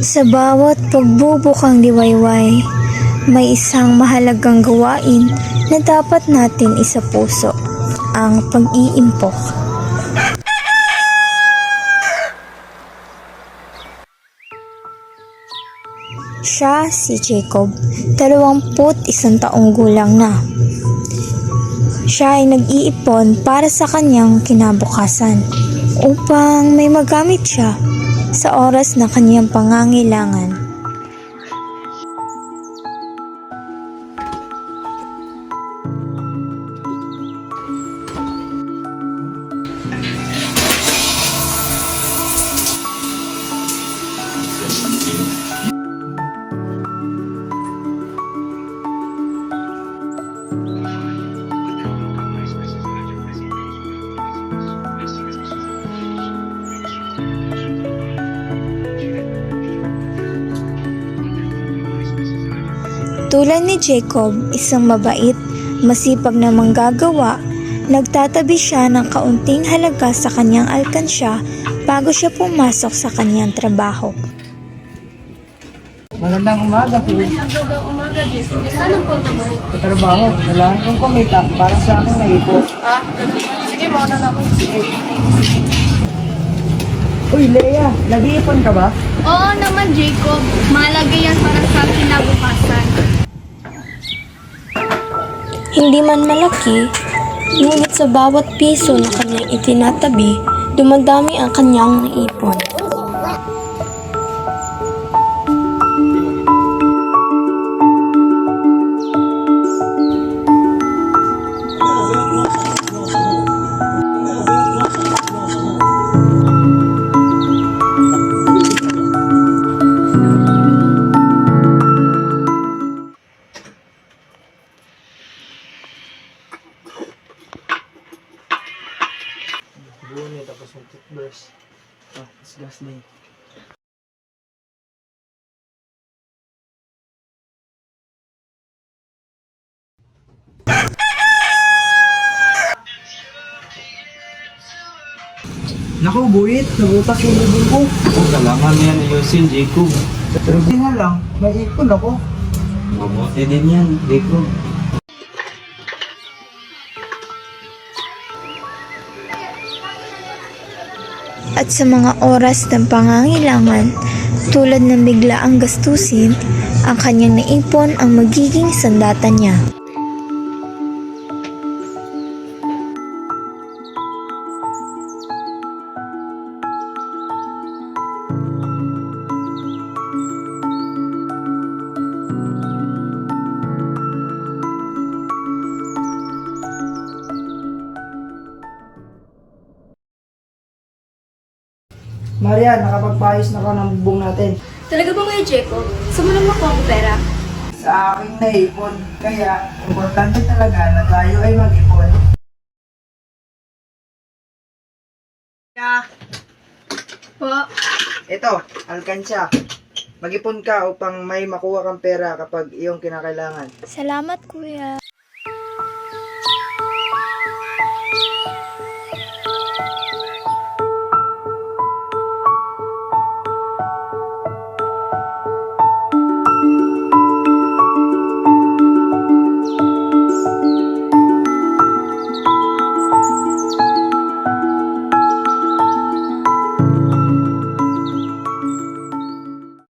Sa bawat pagbubukang liwayway, may isang mahalagang gawain na dapat natin isapuso, ang pag-iimpok. Siya si Jacob, 21 taong gulang na. Siya ay nag-iipon para sa kanyang kinabukasan upang may magamit siya sa oras na kanyang pangangailangan. Tulad ni Jacob, isang mabait, masipag na manggagawa, nagtatabi siya ng kaunting halaga sa kanyang alkansya bago siya pumasok sa kanyang trabaho. Magandang umaga po. Magandang umaga, Jason. Saan ang punta mo? Sa trabaho, kailangan kong kumita para sa akin na ipo. Ah, sige, mauna na ako. Uy, Leia, nag-iipon ka ba? Oo naman, Jacob. Mahalaga yan para sa kinabukasan. Hindi man malaki, ngunit sa bawat piso na kanyang itinatabi, dumadami ang kanyang naipon. Buni, tapos yung toothbrush. Disgust na eh. Naku, buwit. Nabutas yung libon ko. Kailangan yan ayusin, Jacob. Pero di na lang, may ipon ako. Mabuti din yan, Jacob. At sa mga oras ng pangangailangan, tulad ng biglaang gastusin, ang kanyang naipon ang magiging sandata niya. Maria, nakapagpaayos na ako ng bubong natin. Talaga ba kayo, Jacob? Saan mo lang makuha ang pera? Sa aking naipon. Kaya, importante talaga na tayo ay mag-ipon. Po. Ito, alkansya. Mag-ipon ka upang may makuha kang pera kapag iyong kinakailangan. Salamat, Kuya.